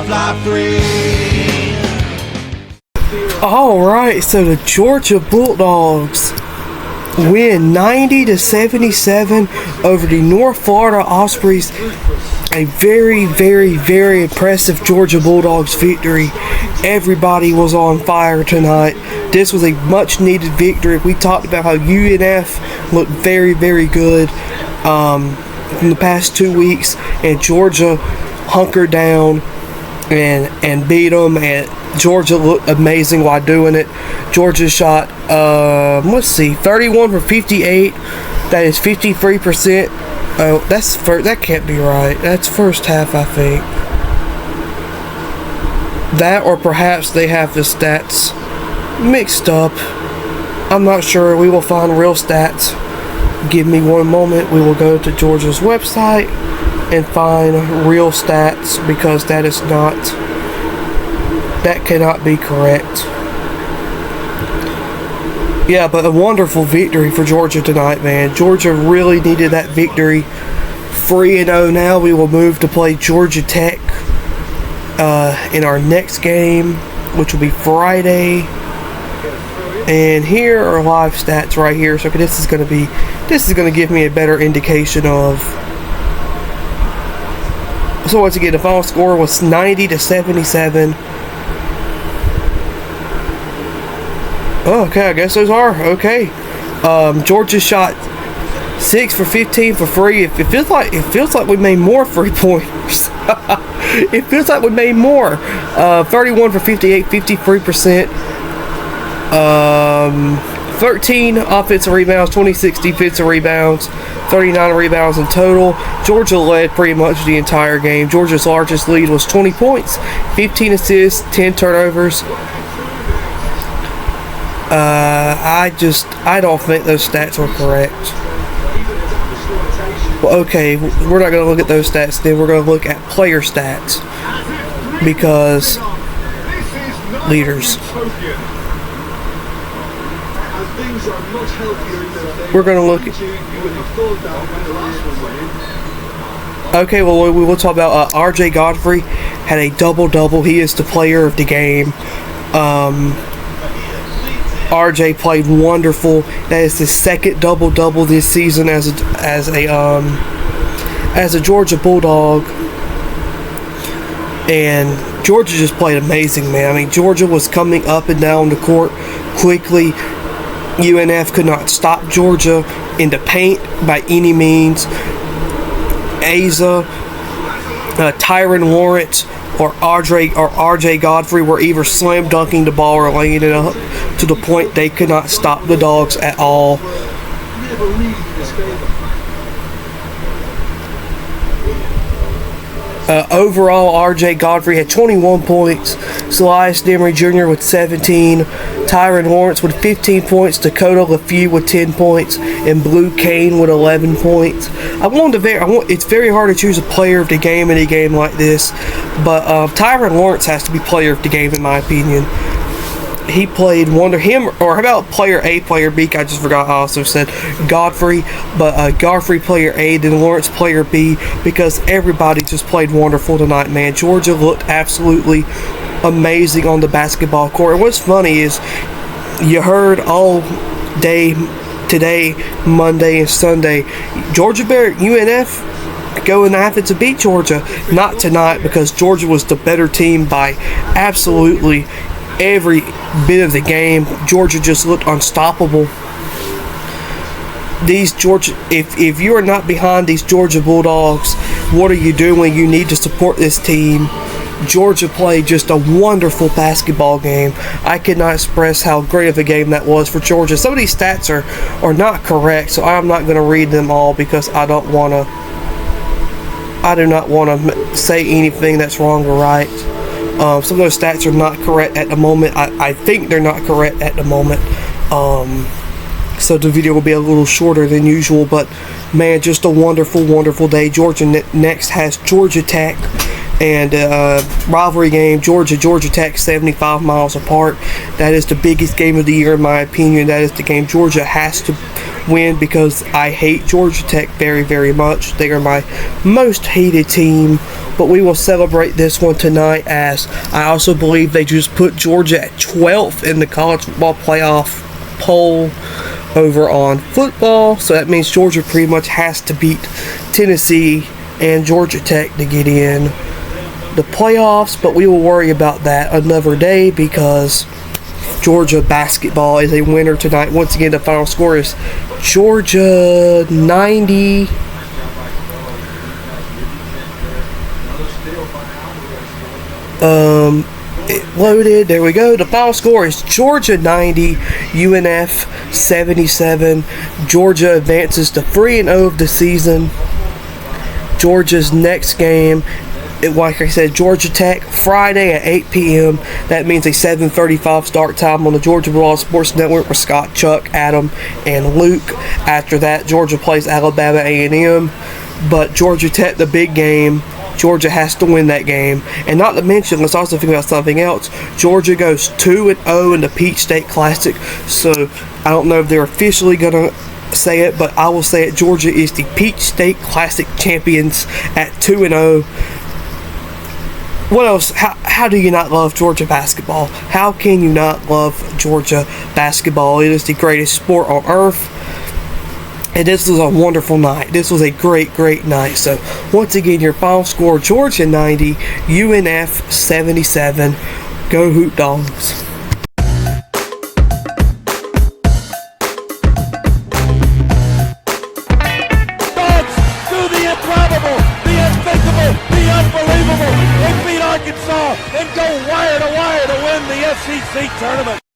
fly free. Alright, so the Georgia Bulldogs win 90-77 over the North Florida Ospreys. A very, very, very impressive Georgia Bulldogs victory. Everybody was on fire tonight. This was a much needed victory. We talked about how UNF looked very, very good in the past 2 weeks, and Georgia hunkered down and beat them, and Georgia looked amazing while doing it. Georgia shot 31 for 58. That is 53%. Oh, that can't be right. That's first half, I think. That, or perhaps they have the stats mixed up. I'm not sure. We will find real stats. Give me one moment. We will go to Georgia's website and find real stats, because that cannot be correct. Yeah, but a wonderful victory for Georgia tonight, man. Georgia really needed that victory. 3-0 now. We will move to play Georgia Tech in our next game, which will be Friday. And here are live stats right here. So this is going to give me a better indication of. So once again, the final score was 90-77. Oh, okay, I guess those are okay. Georgia shot 6 for 15 for free. It feels like we made more 3-pointers. It feels like we made more. 31 for 58, 53%. 13 offensive rebounds, 26 defensive rebounds, 39 rebounds in total. Georgia led pretty much the entire game. Georgia's largest lead was 20 points, 15 assists, 10 turnovers. I don't think those stats were correct. Well, okay, we're not going to look at those stats then. We're going to look at player stats, because leaders. We're going to look at. Okay, well, we will talk about RJ Godfrey had a double-double. He is the player of the game. RJ played wonderful. That is his second double-double this season as a Georgia Bulldog. And Georgia just played amazing, man. I mean, Georgia was coming up and down the court quickly. UNF could not stop Georgia in the paint by any means. Asa, Tyron Lawrence, or RJ Godfrey were either slam dunking the ball or laying it up, to the point they could not stop the Dogs at all. Overall, RJ Godfrey had 21 points, Elias Demery Jr. with 17, Tyron Lawrence with 15 points, Dakota LaFew with 10 points, and Blue Kane with 11 points. It's very hard to choose a player of the game in a game like this, but Tyron Lawrence has to be player of the game in my opinion. He played him, or how about player A, player B? I just forgot. I also said Godfrey, but Godfrey player A, then Lawrence player B, because everybody just played wonderful tonight, man. Georgia looked absolutely amazing on the basketball court. And what's funny is you heard all day today, Monday and Sunday, Georgia Bear, UNF going after to beat Georgia. Not tonight, because Georgia was the better team by absolutely every bit of the game. Georgia just looked unstoppable. If you are not behind these Georgia Bulldogs, what are you doing? You need to support this team. Georgia played just a wonderful basketball game. I cannot express how great of a game that was for Georgia. Some of these stats are not correct, so I'm not going to read them all, because I do not want to say anything that's wrong or right. Some of those stats are not correct at the moment. I think they're not correct at the moment. So the video will be a little shorter than usual. But, man, just a wonderful, wonderful day. Georgia next has Georgia Tech. And rivalry game, Georgia Tech, 75 miles apart. That is the biggest game of the year in my opinion. That is the game Georgia has to win, because I hate Georgia Tech very, very much. They are my most hated team but we will celebrate this one tonight, as I also believe they just put Georgia at 12th in the college football playoff poll over on football, so that means Georgia pretty much has to beat Tennessee and Georgia Tech to get in the playoffs, but we will worry about that another day, because Georgia basketball is a winner tonight. Once again, the final score is Georgia 90. It loaded. There we go. The final score is Georgia 90, UNF 77. Georgia advances to 3-0 of the season. Georgia's next game, like I said, Georgia Tech, Friday at 8 p.m. That means a 7:35 start time on the Georgia Broad Sports Network with Scott, Chuck, Adam, and Luke. After that, Georgia plays Alabama A&M. But Georgia Tech, the big game, Georgia has to win that game. And not to mention, let's also think about something else. Georgia goes 2-0 in the Peach State Classic. So I don't know if they're officially going to say it, but I will say it. Georgia is the Peach State Classic champions at 2-0. What else? How do you not love Georgia basketball? How can you not love Georgia basketball? It is the greatest sport on earth. And this was a wonderful night. This was a great, great night. So, once again, your final score, Georgia 90, UNF 77. Go Hoot Dogs. Unbelievable. They beat Arkansas and go wire to wire to win the SEC tournament.